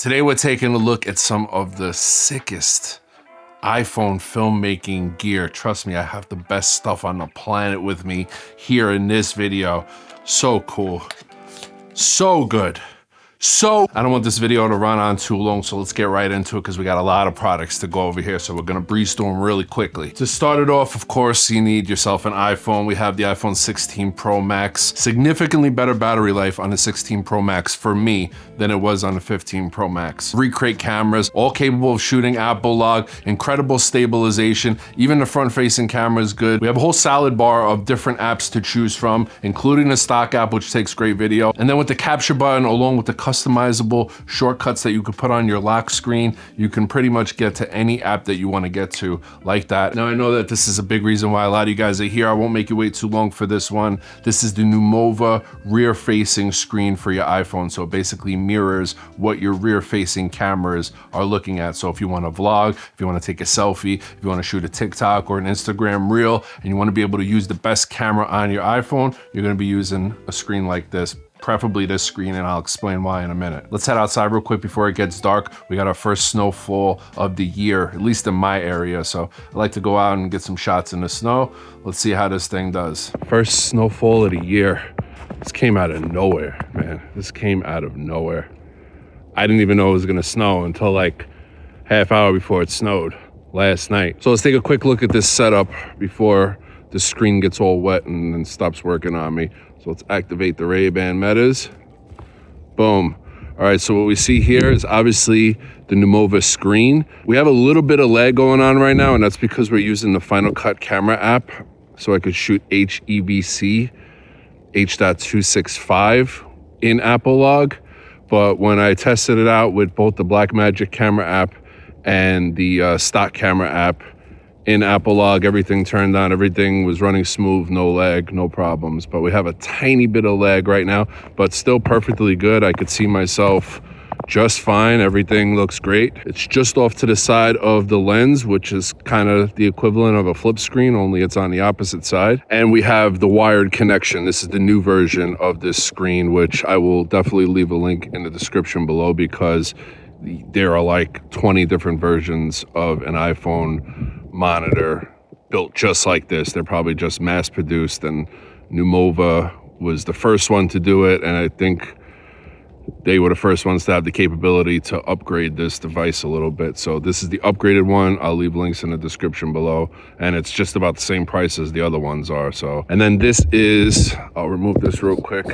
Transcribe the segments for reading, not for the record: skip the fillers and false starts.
Today we're taking a look at some of the sickest iPhone filmmaking gear. Trust me, I have the best stuff on the planet with me here in this video. So cool, so good. So, I don't want this video to run on too long, so let's get right into it because we got a lot of products to go over here, so we're gonna breeze through them really quickly. To start it off, of course, you need yourself an iPhone. We have the iPhone 16 Pro Max. Significantly better battery life on the 16 Pro Max for me than it was on the 15 Pro Max. 3 crate cameras, all capable of shooting Apple log, incredible stabilization, even the front-facing camera is good. We have a whole salad bar of different apps to choose from, including the stock app, which takes great video. And then with the capture button, along with the customizable shortcuts that you could put on your lock screen, you can pretty much get to any app that you want to get to like that. Now I know that this is a big reason why a lot of you guys are here. I won't make you wait too long for this one. This is the Numova rear facing screen for your iPhone. So it basically mirrors what your rear facing cameras are looking at. So if you want to vlog, if you want to take a selfie, if you want to shoot a TikTok or an Instagram reel, and you want to be able to use the best camera on your iPhone, you're going to be using a screen like this. Preferably this screen, and I'll explain why in a minute. Let's head outside real quick before it gets dark. We got our first snowfall of the year, at least in my area. So I like to go out and get some shots in the snow. Let's see how this thing does. First snowfall of the year. This came out of nowhere, man. This came out of nowhere. I didn't even know it was gonna snow until like half hour before it snowed last night. So let's take a quick look at this setup before the screen gets all wet and then stops working on me. So let's activate the Ray-Ban Metas. Boom. All right, so what we see here is obviously the Numova screen. We have a little bit of lag going on right now, and that's because we're using the Final Cut camera app. So I could shoot HEVC, H.265 in Apple log. But when I tested it out with both the Blackmagic camera app and the stock camera app, in Apple log, everything turned on, everything was running smooth, no lag, no problems. But we have a tiny bit of lag right now, but still perfectly good. I could see myself just fine. Everything looks great. It's just off to the side of the lens, which is kind of the equivalent of a flip screen, only it's on the opposite side. And we have the wired connection. This is the new version of this screen, which I will definitely leave a link in the description below because there are like 20 different versions of an iPhone monitor built just like this. They're probably just mass produced, and Numova was the first one to do it, and I think they were the first ones to have the capability to upgrade this device a little bit. So this is the upgraded one. I'll leave links in the description below, and it's just about the same price as the other ones are. So, and then this is, I'll remove this real quick.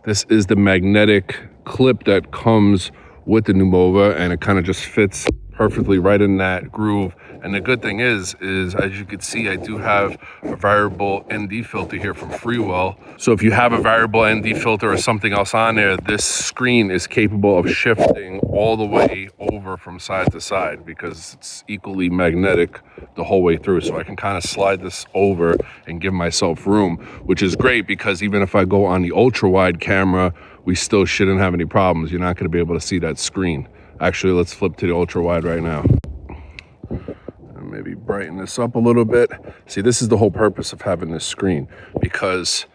This is the magnetic clip that comes with the Numova, and it kind of just fits perfectly right in that groove. And the good thing is as you can see, I do have a variable ND filter here from Freewell. So if you have a variable ND filter or something else on there, this screen is capable of shifting all the way over from side to side because it's equally magnetic the whole way through. So I can kind of slide this over and give myself room, which is great because even if I go on the ultra wide camera, we still shouldn't have any problems. You're not going to be able to see that screen. Actually, let's flip to the ultra wide right now. And maybe brighten this up a little bit. See, this is the whole purpose of having this screen, because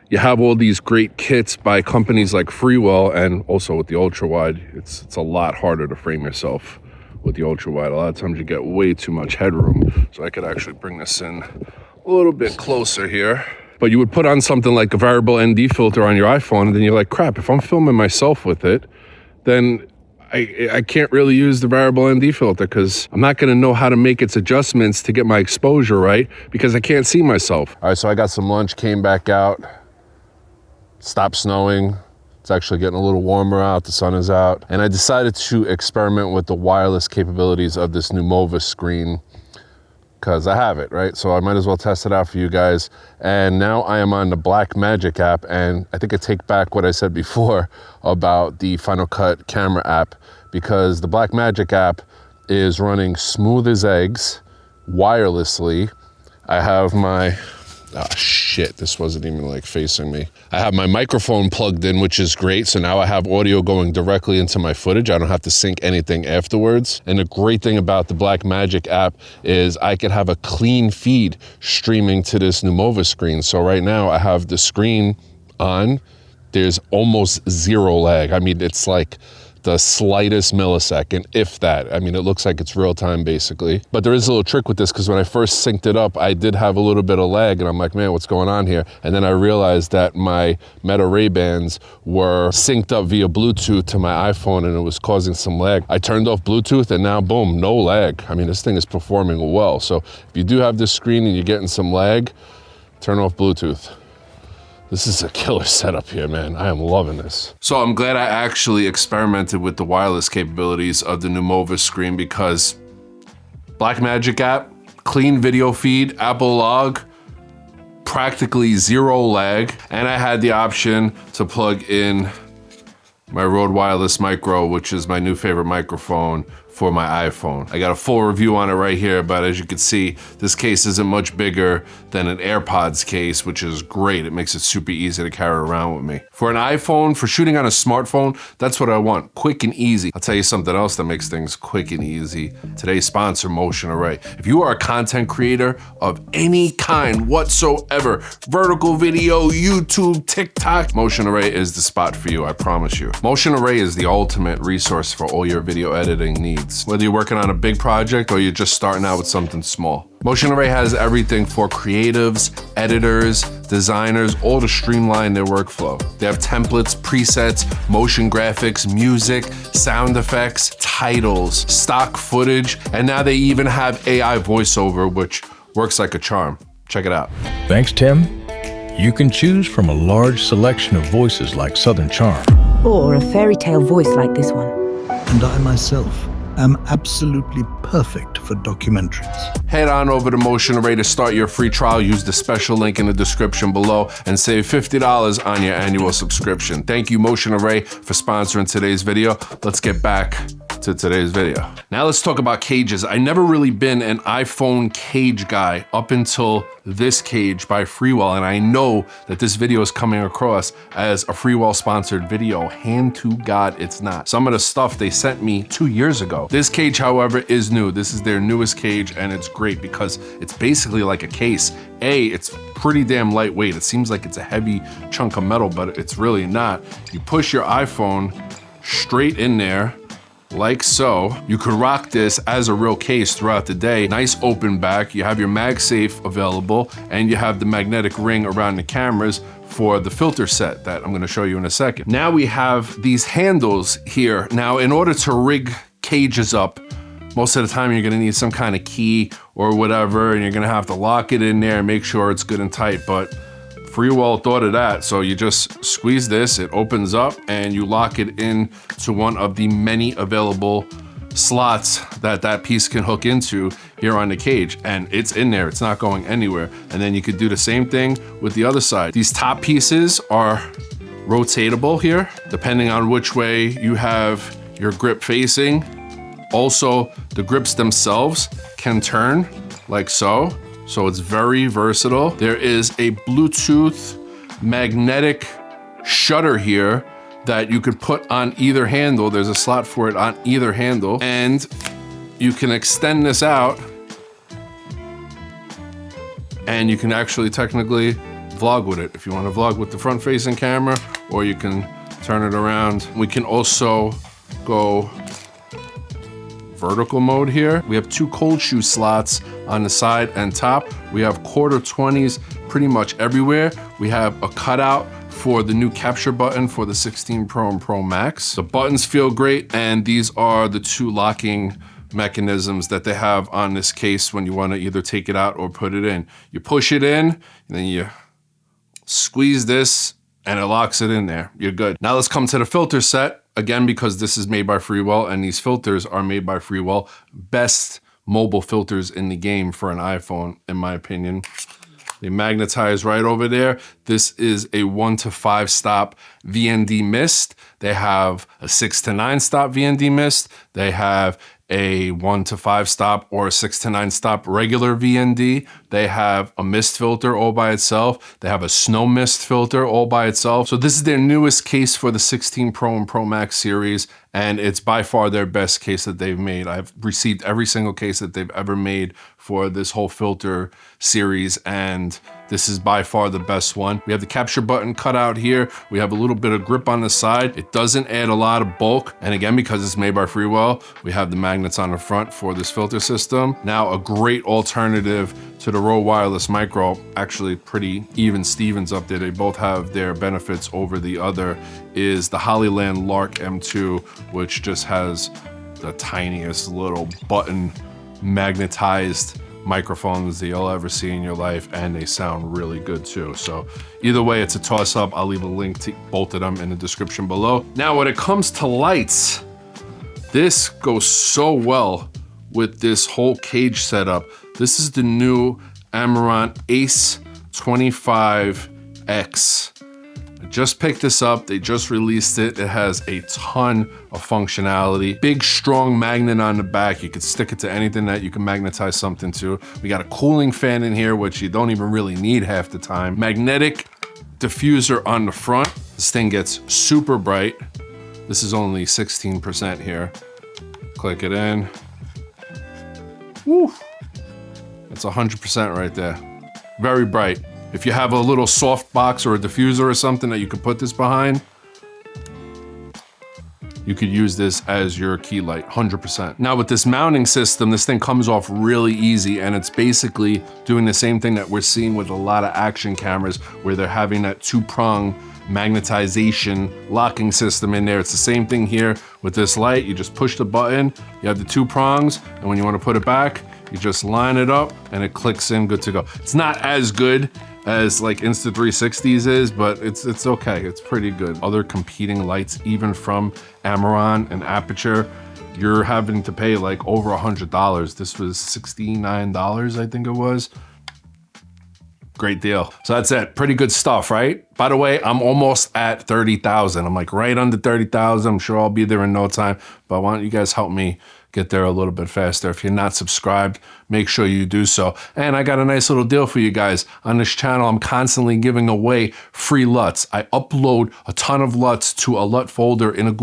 you have all these great kits by companies like Freewell, and also with the ultra wide, it's a lot harder to frame yourself with the ultra wide. A lot of times you get way too much headroom. So I could actually bring this in a little bit closer here. But you would put on something like a variable ND filter on your iPhone, and then you're like, crap, if I'm filming myself with it, then I can't really use the variable ND filter because I'm not gonna know how to make its adjustments to get my exposure right because I can't see myself. All right, so I got some lunch, came back out, stopped snowing. It's actually getting a little warmer out, the sun is out. And I decided to experiment with the wireless capabilities of this Numova screen because I have it, right? So I might as well test it out for you guys. And now I am on the Blackmagic app, and I think I take back what I said before about the Final Cut camera app, because the Blackmagic app is running smooth as eggs wirelessly. I have my, shit, this wasn't even like facing me. I have my microphone plugged in, which is great. So now I have audio going directly into my footage. I don't have to sync anything afterwards. And the great thing about the Blackmagic app is I could have a clean feed streaming to this Numova screen. So right now I have the screen on. There's almost zero lag. I mean, it's like the slightest millisecond, if that. I mean, it looks like it's real time basically. But there is a little trick with this because when I first synced it up, I did have a little bit of lag and I'm like, man, what's going on here? And then I realized that my Meta Ray-Bans were synced up via Bluetooth to my iPhone and it was causing some lag. I turned off Bluetooth and now boom, no lag. I mean, this thing is performing well. So if you do have this screen and you're getting some lag, turn off Bluetooth. This is a killer setup here, man. I am loving this. So I'm glad I actually experimented with the wireless capabilities of the new Movis screen because Blackmagic app, clean video feed, Apple Log, practically zero lag, and I had the option to plug in my Rode Wireless Micro, which is my new favorite microphone for my iPhone. I got a full review on it right here, but as you can see, this case isn't much bigger than an AirPods case, which is great. It makes it super easy to carry around with me. For an iPhone, for shooting on a smartphone, that's what I want, quick and easy. I'll tell you something else that makes things quick and easy. Today's sponsor, Motion Array. If you are a content creator of any kind whatsoever, vertical video, YouTube, TikTok, Motion Array is the spot for you, I promise you. Motion Array is the ultimate resource for all your video editing needs. Whether you're working on a big project or you're just starting out with something small. Motion Array has everything for creatives, editors, designers, all to streamline their workflow. They have templates, presets, motion graphics, music, sound effects, titles, stock footage, and now they even have AI voiceover, which works like a charm. Check it out. Thanks, Tim. You can choose from a large selection of voices like Southern Charm. Or a fairy tale voice like this one. And I myself am absolutely perfect for documentaries. Head on over to Motion Array to start your free trial. Use the special link in the description below and save $50 on your annual subscription. Thank you, Motion Array, for sponsoring today's video. Let's get back to today's video. Now let's talk about cages. I never really been an iPhone cage guy up until this cage by Freewell, and I know that this video is coming across as a Freewell sponsored video. Hand to God, it's not. Some of the stuff they sent me 2 years ago. This cage, however, is new. This is their newest cage, and it's great because it's basically like a case. It's pretty damn lightweight. It seems like it's a heavy chunk of metal, but it's really not. You push your iPhone straight in there, like so. You could rock this as a real case throughout the day. Nice open back. You have your MagSafe available, and you have the magnetic ring around the cameras for the filter set that I'm gonna show you in a second. Now we have these handles here. Now, in order to rig cages up, most of the time you're gonna need some kind of key or whatever, and you're gonna have to lock it in there and make sure it's good and tight, but Freewell thought of that. So you just squeeze this, it opens up, and you lock it in to one of the many available slots that piece can hook into here on the cage, and it's in there, it's not going anywhere. And then you could do the same thing with the other side. These top pieces are rotatable here, depending on which way you have your grip facing. Also, the grips themselves can turn like so. So it's very versatile. There is a Bluetooth magnetic shutter here that you could put on either handle. There's a slot for it on either handle, and you can extend this out and you can actually technically vlog with it if you want to vlog with the front facing camera, or you can turn it around. We can also go vertical mode here. We have 2 cold shoe slots on the side and top. We have quarter 20s pretty much everywhere. We have a cutout for the new capture button for the 16 Pro and Pro Max. The buttons feel great, and these are the 2 locking mechanisms that they have on this case when you want to either take it out or put it in. You push it in, and then you squeeze this, and it locks it in there. You're good. Now let's come to the filter set. Again, because this is made by Freewell and these filters are made by Freewell. Best mobile filters in the game for an iPhone, in my opinion. They magnetize right over there. This is a 1 to 5 stop VND mist. They have a 6 to 9 stop VND mist. They have a 1 to 5 stop or a 6 to 9 stop regular VND. They have a mist filter all by itself. They have a snow mist filter all by itself. So this is their newest case for the 16 Pro and Pro Max series, and it's by far their best case that they've made. I've received every single case that they've ever made for this whole filter series, and this is by far the best one. We have the capture button cut out here. We have a little bit of grip on the side. It doesn't add a lot of bulk. And again, because it's made by Freewell, we have the magnets on the front for this filter system. Now, a great alternative to the Rode Wireless Micro, actually pretty even Stevens up there. They both have their benefits over the other, is the Hollyland Lark M2, which just has the tiniest little button magnetized microphones that you'll ever see in your life, and they sound really good too. So either way, it's a toss up. I'll leave a link to both of them in the description below. Now, when it comes to lights, this goes so well with this whole cage setup. This is the new Amaran Ace 25X. I just picked this up. They just released it. It has a ton of functionality. Big, strong magnet on the back. You could stick it to anything that you can magnetize something to. We got a cooling fan in here, which you don't even really need half the time. Magnetic diffuser on the front. This thing gets super bright. This is only 16% here. Click it in. Woo! That's 100% right there. Very bright. If you have a little soft box or a diffuser or something that you could put this behind, you could use this as your key light, 100%. Now with this mounting system, this thing comes off really easy, and it's basically doing the same thing that we're seeing with a lot of action cameras, where they're having that two-prong magnetization locking system in there. It's the same thing here with this light. You just push the button, you have the two prongs, and when you want to put it back, you just line it up and it clicks in, good to go. It's not as good as like Insta360s is, but it's okay, it's pretty good. Other competing lights, even from Amaran and Aperture, you're having to pay like over $100. This was $69, I think it was. Great deal. So that's it, pretty good stuff, right? By the way, I'm almost at 30,000. I'm like right under 30,000. I'm sure I'll be there in no time, but why don't you guys help me get there a little bit faster? If you're not subscribed, make sure you do so. And I got a nice little deal for you guys. On this channel, I'm constantly giving away free LUTs. I upload a ton of LUTs to a LUT folder in a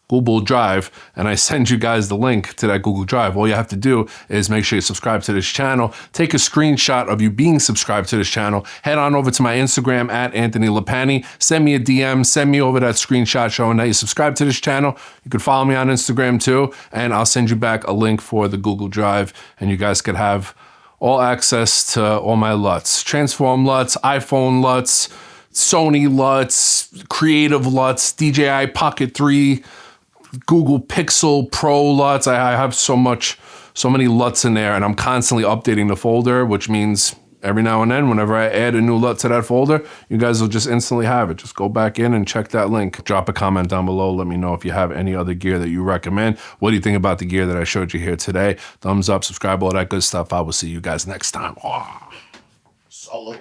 Google Drive, and I send you guys the link to that Google Drive. All you have to do is make sure you subscribe to this channel, take a screenshot of you being subscribed to this channel, head on over to my Instagram at Anthony Lapani, send me a DM, send me over that screenshot showing that you subscribe to this channel. You can follow me on Instagram too, and I'll send you back a link for the Google Drive, and you guys could have all access to all my LUTs. Transform LUTs, iPhone LUTs, Sony LUTs, Creative LUTs, DJI Pocket 3, Google Pixel Pro LUTs. I have so many LUTs in there, and I'm constantly updating the folder, which means every now and then, whenever I add a new LUT to that folder, you guys will just instantly have it. Just go back in and check that link. Drop a comment down below. Let me know if you have any other gear that you recommend. What do you think about the gear that I showed you here today? Thumbs up, subscribe, all that good stuff. I will see you guys next time. Oh, solo.